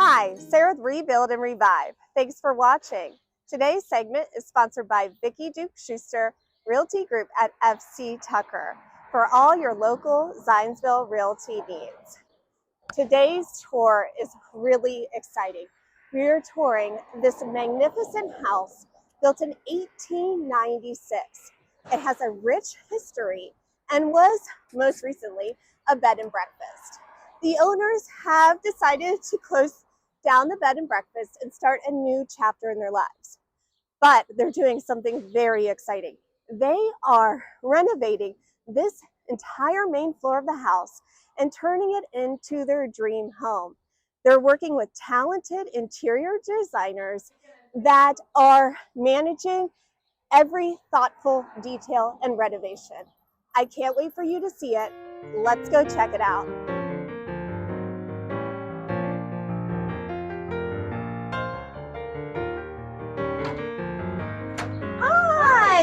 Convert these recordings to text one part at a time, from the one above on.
Hi, Sarah with Rebuild and Revive. Thanks for watching. Today's segment is sponsored by Vicki Duke Schuster Realty Group at FC Tucker for all your local Zionsville realty needs. Today's tour is really exciting. We're touring this magnificent house built in 1896. It has a rich history and was most recently a bed and breakfast. The owners have decided to close down the bed and breakfast and start a new chapter in their lives. But they're doing something very exciting. They are renovating this entire main floor of the house and turning it into their dream home. They're working with talented interior designers that are managing every thoughtful detail and renovation. I can't wait for you to see it. Let's go check it out.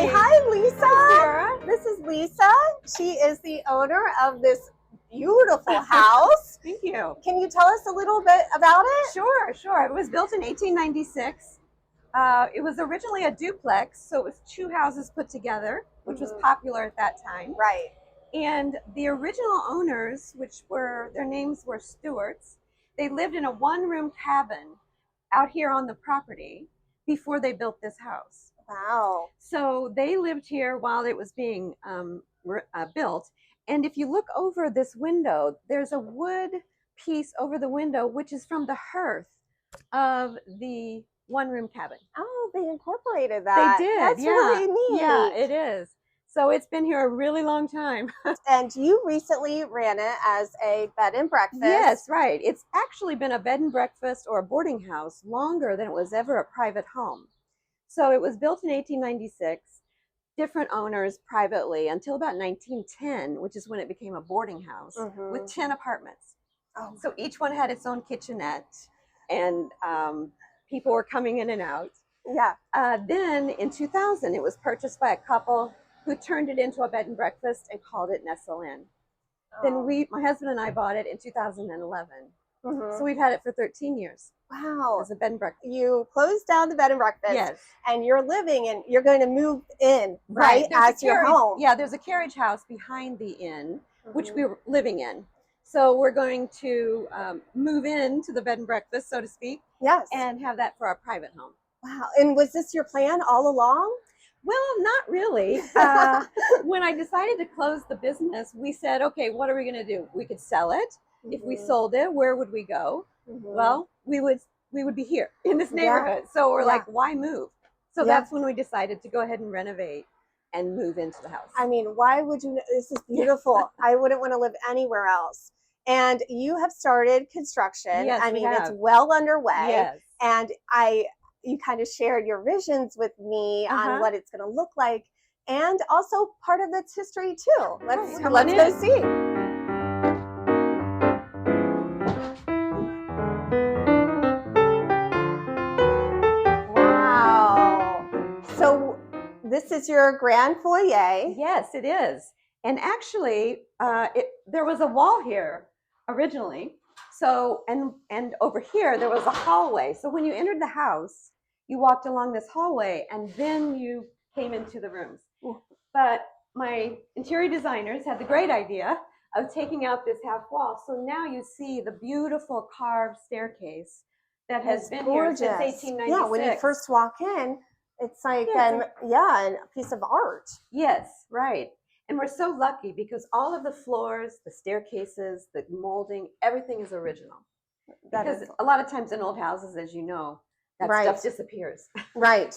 Hi, Lisa. Hi, Sarah. This is Lisa. She is the owner of this beautiful house. Thank you. Can you tell us a little bit about it? Sure. It was built in 1896. It was originally a duplex, so it was two houses put together, which was popular at that time. Right. And the original owners, their names were Stewarts, they lived in a one-room cabin out here on the property before they built this house. Wow. So they lived here while it was being built. And if you look over this window, there's a wood piece over the window, which is from the hearth of the one-room cabin. Oh, they incorporated that. They did. That's really neat. Yeah, it is. So it's been here a really long time. And you recently ran it as a bed and breakfast. Yes, right. It's actually been a bed and breakfast or a boarding house longer than it was ever a private home. So it was built in 1896, different owners privately until about 1910, which is when it became a boarding house with 10 apartments. Oh. So each one had its own kitchenette, and people were coming in and out. Yeah. Then in 2000, it was purchased by a couple who turned it into a bed and breakfast and called it Nestle Inn. Oh. Then my husband and I bought it in 2011. So we've had it for 13 years. Wow. As a bed and breakfast. You closed down the bed and breakfast. Yes. And you're living and you're going to move in, right? As your home. Yeah, there's a carriage house behind the inn, which we were living in. So we're going to move into the bed and breakfast, so to speak. Yes. And have that for our private home. Wow. And was this your plan all along? Well, not really. When I decided to close the business, we said, okay, what are we going to do? We could sell it. If we sold it, where would we go? Well, we would be here in this neighborhood. So we're like, why move? So that's when we decided to go ahead and renovate and move into the house. I mean, why would you? This is beautiful. I wouldn't want to live anywhere else. And you have started construction. Yes, I mean, it's well underway. Yes. And you kind of shared your visions with me on what it's going to look like, and also part of its history too. Let's go see. So this is your grand foyer. Yes, it is. And actually, there was a wall here originally. So, and over here, there was a hallway. So when you entered the house, you walked along this hallway and then you came into the rooms. But my interior designers had the great idea of taking out this half wall. So now you see the beautiful carved staircase that has been here since 1896. Yeah, when you first walk in, it's like a piece of art. Yes, right. And we're so lucky because all of the floors, the staircases, the molding, everything is original. Because a lot of times in old houses, as you know, that stuff disappears. Right.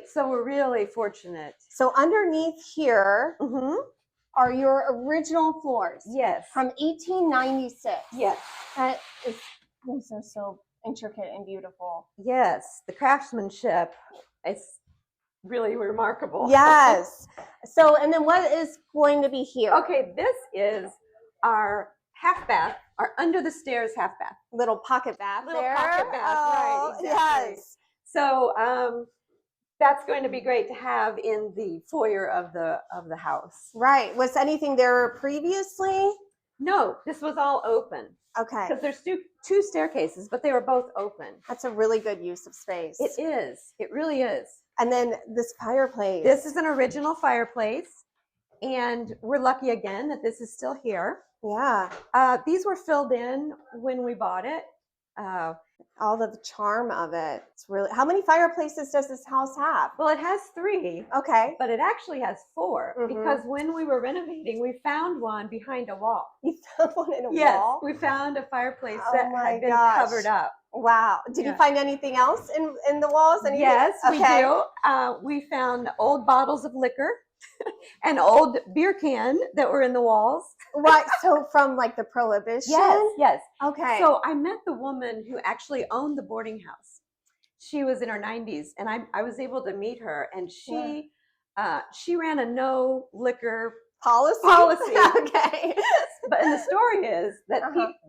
So we're really fortunate. So underneath here are your original floors. Yes. From 1896. Yes. Those are so intricate and beautiful. Yes. The craftsmanship is really remarkable. Yes. So, and then what is going to be here? Okay, this is our half bath, our under the stairs half bath. Little pocket bath there. Pocket bath, right, exactly. Yes. So that's going to be great to have in the foyer of the house. Right. Was anything there previously? No, this was all open Okay. because there's two staircases, but they were both open. That's a really good use of space. It is. It really is. And then this fireplace. This is an original fireplace, and we're lucky again that this is still here. Yeah. These were filled in when we bought it. All the charm of it. It's really. How many fireplaces does this house have? Well, it has 3. Okay. But it actually has 4 Mhm. because when we were renovating, we found one behind a wall. You found one in a Yes, wall? we found a fireplace Oh that my had been gosh. covered up. Wow. Did you find anything else in the walls? Anything? Yes, Okay. we do. We found old bottles of liquor, an old beer can that were in the walls. Right. So from like the Prohibition? Yes, yes. Okay. So I met the woman who actually owned the boarding house. She was in her 90s, and I was able to meet her, and she ran a no liquor policy. Okay. But and the story is that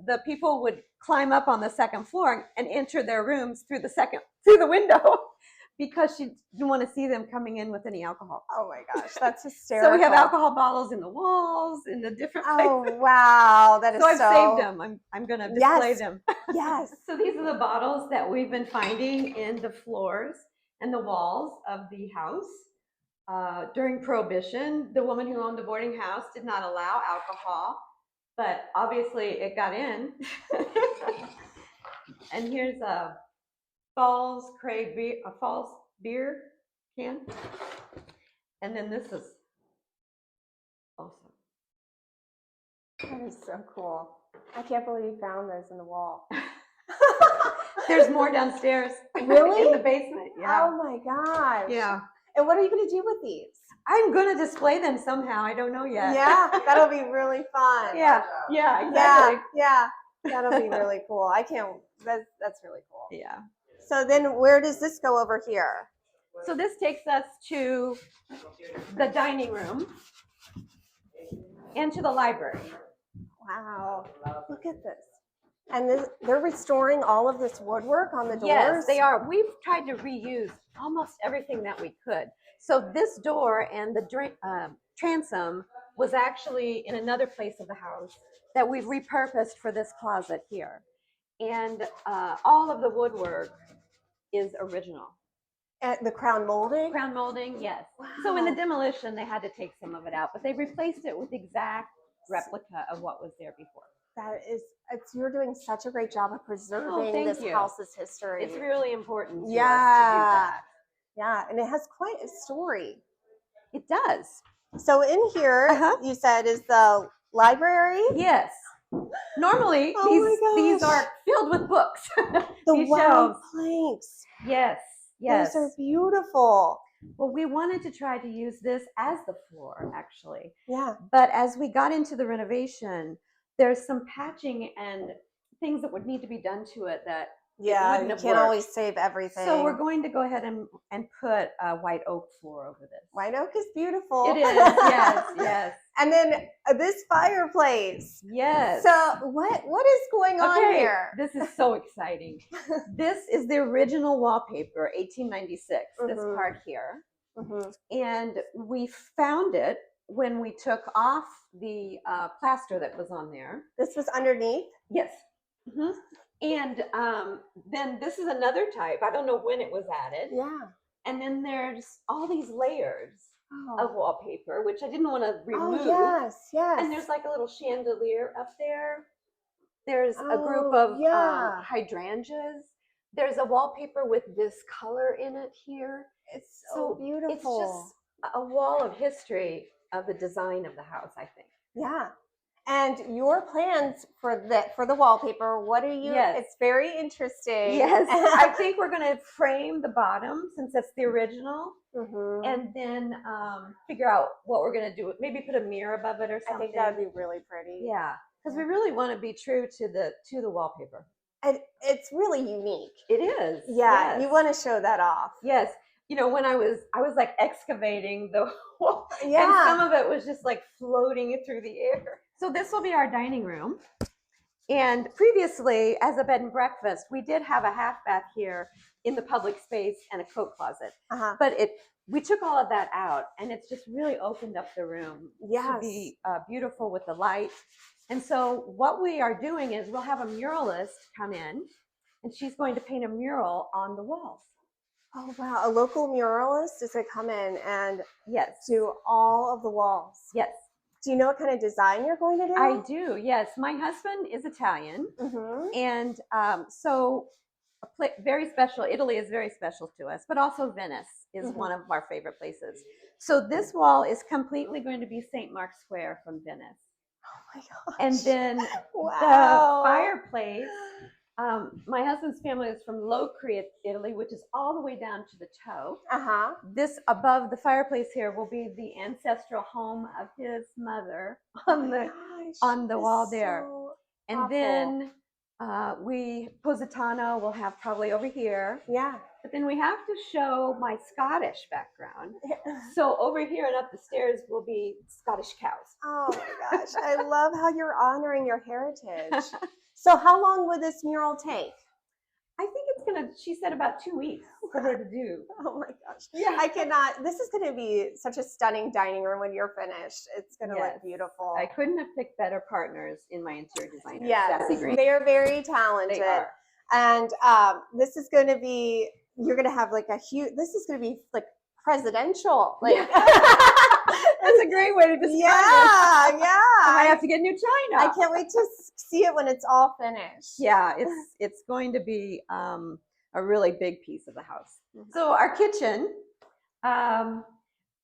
the people would climb up on the second floor and enter their rooms through the window because she didn't want to see them coming in with any alcohol. Oh my gosh, that's hysterical. So we have alcohol bottles in the walls, in the different places. Oh wow, that is so. I've saved them. I'm going to display them. Yes. So these are the bottles that we've been finding in the floors and the walls of the house. During Prohibition, the woman who owned the boarding house did not allow alcohol, but obviously it got in. And here's a Falls beer can. And then this is awesome. That is so cool. I can't believe you found those in the wall. There's more downstairs. Really? In the basement. Yeah. Oh my gosh. Yeah. And what are you going to do with these? I'm going to display them somehow. I don't know yet. Yeah, that'll be really fun. Yeah, exactly. Yeah, that'll be really cool. I can't, that's really cool. Yeah. So then where does this go over here? So this takes us to the dining room and to the library. Wow, look at this. And they're restoring all of this woodwork on the doors? Yes, they are. We've tried to reuse almost everything that we could. So this door and the transom was actually in another place of the house that we've repurposed for this closet here. And all of the woodwork is original. At the crown molding? Crown molding, yes. Wow. So in the demolition, they had to take some of it out, but they replaced it with exact replica of what was there before. You're doing such a great job of preserving this house's history. It's really important to us to do yeah. that. Yeah, and it has quite a story. It does. So in here, you said, is the library? Yes. Normally, these are filled with books. The wound planks. Yes, yes. Those are beautiful. Well, we wanted to try to use this as the floor, actually. Yeah. But as we got into the renovation, there's some patching and things that would need to be done to it that you can't always save everything. So we're going to go ahead and put a white oak floor over this. White oak is beautiful. It is, yes, yes. And then this fireplace. Yes. So what is going on here? This is so exciting. This is the original wallpaper, 1896, this part here. And we found it when we took off the plaster that was on there. This was underneath? Yes. And then this is another type. I don't know when it was added. Yeah. And then there's all these layers of wallpaper, which I didn't want to remove. Oh, yes, yes. And there's like a little chandelier up there. There's a group of hydrangeas. There's a wallpaper with this color in it here. It's so beautiful. It's just a wall of history of the design of the house, I think. Yeah. And your plans for the wallpaper, what are you? Yes. It's very interesting. Yes. I think we're going to frame the bottom since that's the original, and then figure out what we're going to do. Maybe put a mirror above it or something. I think that would be really pretty. Yeah, because we really want to be true to the wallpaper. And it's really unique. It is. Yeah, yes. You want to show that off. Yes. You know, when I was like excavating the wall, and some of it was just like floating through the air. So this will be our dining room. And previously, as a bed and breakfast, we did have a half bath here in the public space and a coat closet. But we took all of that out, and it's just really opened up the room to Yes. be beautiful with the light. And so what we are doing is we'll have a muralist come in, and she's going to paint a mural on the walls. Oh, wow. A local muralist is going to come in and Yes. do all of the walls. Yes. Do you know what kind of design you're going to do? I do, yes. My husband is Italian, and so very special. Italy is very special to us, but also Venice is one of our favorite places. So this wall is completely going to be St. Mark's Square from Venice. Oh my gosh. And then wow. the fireplace, my husband's family is from Locri, Italy, which is all the way down to the toe. This above the fireplace here will be the ancestral home of his mother on the wall there. And awful. then we Positano will have probably over here. Yeah. But then we have to show my Scottish background. So over here and up the stairs will be Scottish cows. Oh my gosh. I love how you're honoring your heritage. So how long would this mural take? I think it's going to, she said about 2 weeks for her to do. Oh my gosh. Yeah. I cannot, this is going to be such a stunning dining room when you're finished. It's going to look beautiful. I couldn't have picked better partners in my interior designers. Yes, they're very talented. They are. And this is going to be, you're going to have like a huge, this is going to be like presidential. Like, that's a great way to describe it. Yeah. I might have to get new china. I can't wait to see it when it's all finished. Yeah, it's going to be a really big piece of the house. So our kitchen,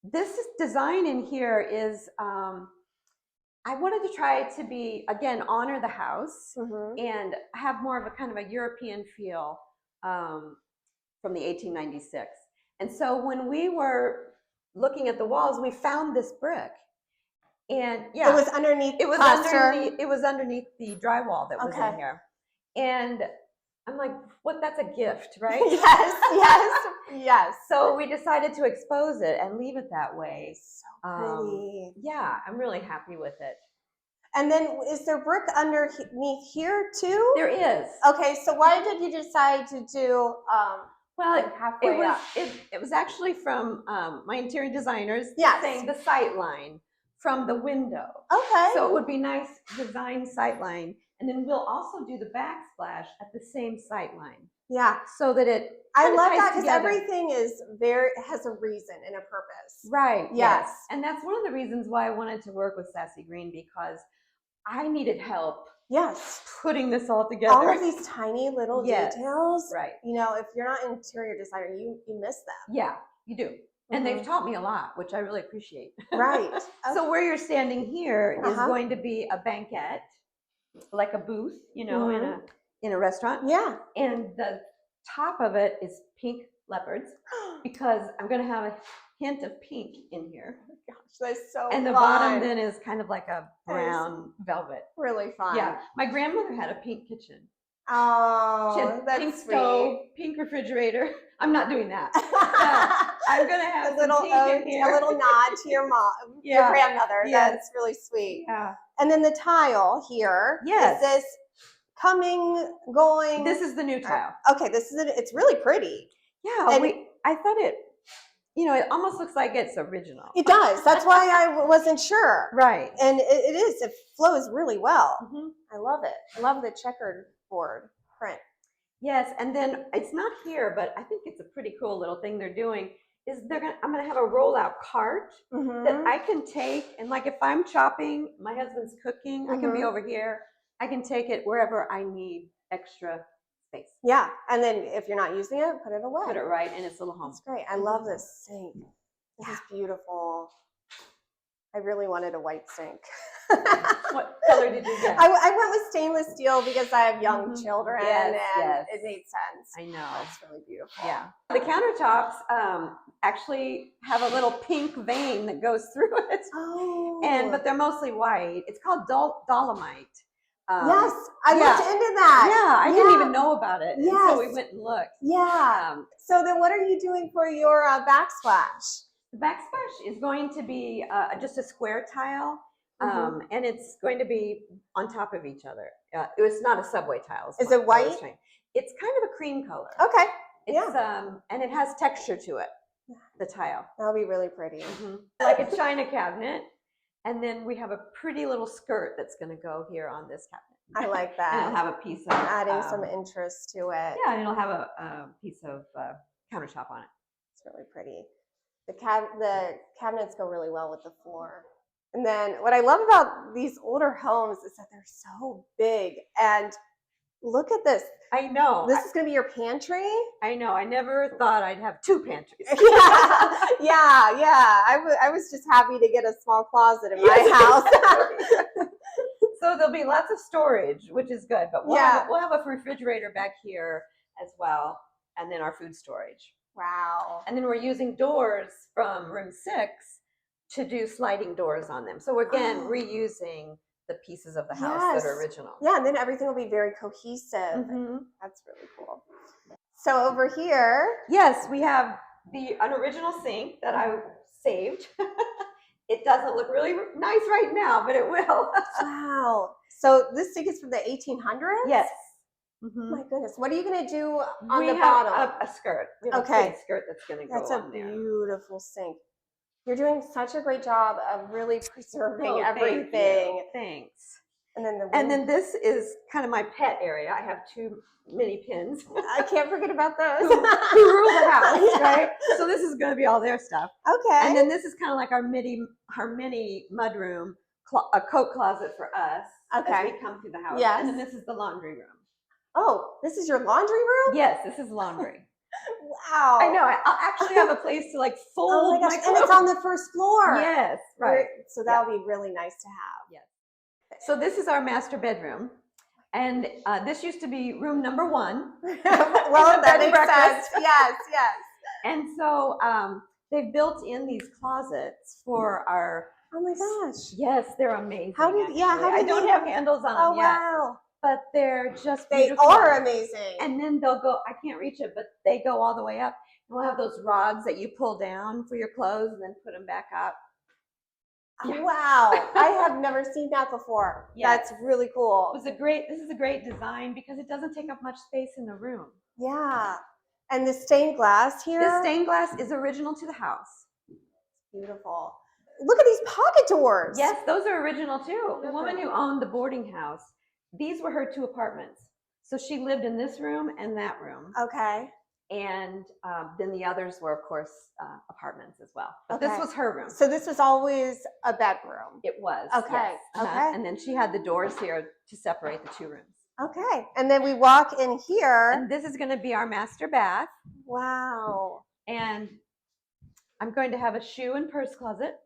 this design in here is, I wanted to try to be, again, honor the house and have more of a kind of a European feel from the 1896. And so when we were looking at the walls, we found this brick. And yeah, it was underneath it was plaster. it was underneath the drywall that was in here. And I'm like, what, that's a gift, right? Yes. So we decided to expose it and leave it that way. So pretty. Yeah, I'm really happy with it. And then is there brick underneath here too? There is. Okay, so why did you decide to do well, halfway up? It was actually from my interior designers saying the sight line from the window. Okay. So it would be nice design sight line. And then we'll also do the backsplash at the same sight line. Yeah. So that it I love that because everything is has a reason and a purpose. Right. Yes. And that's one of the reasons why I wanted to work with Sassy Green, because I needed help. Yes. Putting this all together. All of these tiny little details. Right. You know, if you're not an interior designer, you miss them. Yeah, you do. And they've taught me a lot, which I really appreciate. Right. So where you're standing here is going to be a banquette, like a booth, you know, in a restaurant. Yeah. And the top of it is pink leopards, because I'm going to have a hint of pink in here. Oh my gosh, that's so And the bottom then is kind of like a brown velvet. Really fun. Yeah. My grandmother had a pink kitchen. Oh, she had that's pink sweet. stove, pink refrigerator. I'm not doing that. I'm gonna have a little pink in here. a little nod to your mom, your grandmother. Yes. That's really sweet. Yeah. And then the tile here. Yes. Is this coming, going? This is the new tile. Okay, this is it. It's really pretty. Yeah. And I thought it, you know, it almost looks like it's original. It does. That's why I wasn't sure. Right. And it is. It flows really well. I love it. I love the checkered board print. Yes, and then it's not here, but I think it's a pretty cool little thing they're doing. Is I'm gonna have a rollout cart that I can take, and like if I'm chopping, my husband's cooking, I can be over here. I can take it wherever I need extra space. Yeah, and then if you're not using it, put it away. Put it right in its little home. That's great. I love this sink. This is beautiful. I really wanted a white sink. What color did you get? I went with stainless steel because I have young children, and it made sense. I know. It's really beautiful. Yeah. The countertops actually have a little pink vein that goes through it. Oh. But they're mostly white. It's called dolomite. Yes, I looked into that. Yeah, I didn't even know about it. Yes. So we went and looked. Yeah. So then what are you doing for your backsplash? The backsplash is going to be just a square tile, and it's going to be on top of each other. It's not a subway tile. Is it white? It's kind of a cream color. Okay. It's, and it has texture to it. the tile. That'll be really pretty. Like a china cabinet. And then we have a pretty little skirt that's going to go here on this cabinet. I like that. And it'll have a piece of adding some interest to it. Yeah, and it'll have a piece of countertop on it. It's really pretty. The cabinets go really well with the floor. And then what I love about these older homes is that they're so big. And look at this. I know. This is going to be your pantry. I know. I never thought I'd have two pantries. Yeah. I was just happy to get a small closet in my house. So there'll be lots of storage, which is good. But we'll have a refrigerator back here as well, and then our food storage. Wow. And then we're using doors from room 6 to do sliding doors on them. So again, reusing the pieces of the house that are original. Yeah, and then everything will be very cohesive. That's really cool. So over here, yes, we have an original sink that I saved. It doesn't look really nice right now, but it will. Wow. So this sink is from the 1800s? Yes. Oh my goodness. What are you going to do on we the have bottom? a skirt. We have a big skirt that's going to go on there. That's a beautiful sink. You're doing such a great job of really preserving everything. Thanks. And then this is kind of my pet area. I have 2 mini pins. I can't forget about those. who rule the house, right? So this is going to be all their stuff. Okay. And then this is kind of like our mini mudroom, a coat closet for us as we come through the house. Yes. And then this is the laundry room. Oh, this is your laundry room? Yes, this is laundry. Wow. I know. I'll actually have a place to like fold my clothes. And it's on the first floor. Yes, right. So that'll be really nice to have. Yes. So this is our master bedroom. And this used to be room number 1. Well, that makes sense. Yes. And so they've built in these closets for our. Oh my gosh. Yes, they're amazing. I don't have handles on them yet. Wow. But they're just beautiful. They are amazing. And then they'll go, I can't reach it, but they go all the way up. And we'll have those rods that you pull down for your clothes and then put them back up. Yeah. Wow. I have never seen that before. Yes. That's really cool. This is a great design because it doesn't take up much space in the room. Yeah. And the stained glass here? This stained glass is original to the house. Beautiful. Look at these pocket doors. Yes, those are original too. The woman who owned the boarding house, these were her 2 apartments. So she lived in this room and that room. Okay. And then the others were, of course, apartments as well. But this was her room. So this was always a bedroom? It was. Okay. Yes. Okay. And then she had the doors here to separate the 2 rooms. Okay. And then we walk in here. And this is going to be our master bath. Wow. And I'm going to have a shoe and purse closet.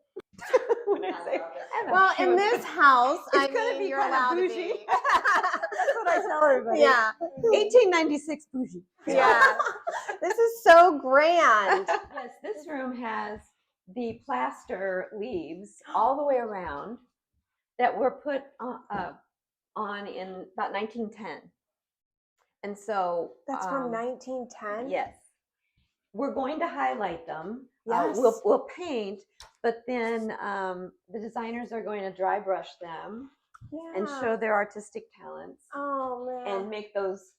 Well, in this house, it's going to be you're allowed bougie. to be. That's what I tell everybody. Yeah. 1896 bougie. Yeah. This is so grand. Yes, this room has the plaster leaves all the way around that were put on in about 1910. And so that's from 1910? Yes. We're going to highlight them. Yes. We'll paint, but then the designers are going to dry brush them and show their artistic talents. Oh man. And make those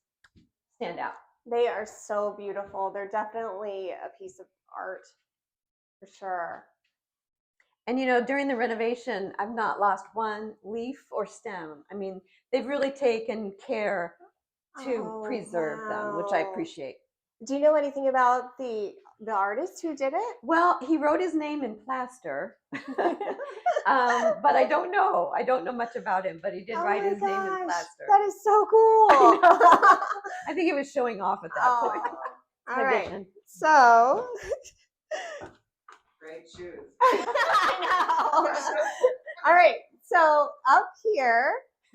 stand out. They are so beautiful. They're definitely a piece of art for sure. And you know, during the renovation, I've not lost one leaf or stem. I mean, they've really taken care to preserve them, which I appreciate. Do you know anything about the artist who did it? Well, he wrote his name in plaster, but I don't know. I don't know much about him, but he did write his name in plaster. That is so cool. I think he was showing off at that point. All right. So. Great shoes. I know. All right. So up here,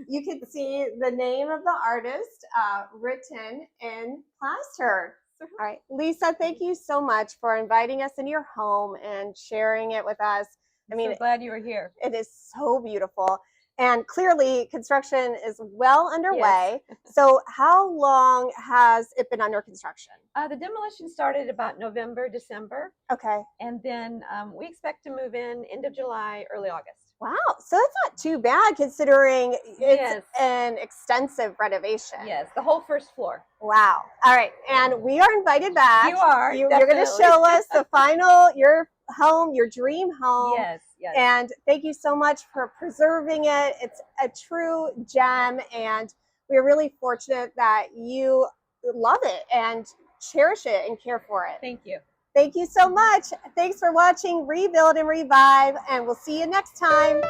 you can see the name of the artist written in plaster. All right, Lisa, thank you so much for inviting us into your home and sharing it with us. I'm so glad you were here. It is so beautiful. And clearly construction is well underway. Yes. So how long has it been under construction? The demolition started about November, December. Okay. And then we expect to move in end of July, early August. Wow, so that's not too bad considering it's Yes. an extensive renovation. Yes, the whole first floor. Wow. All right, and we are invited back. You are, You're going to definitely. show us the final, your home, your dream home. Yes, yes. And thank you so much for preserving it. It's a true gem, and we're really fortunate that you love it and cherish it and care for it. Thank you. Thank you so much. Thanks for watching Rebuild and Revive, and we'll see you next time.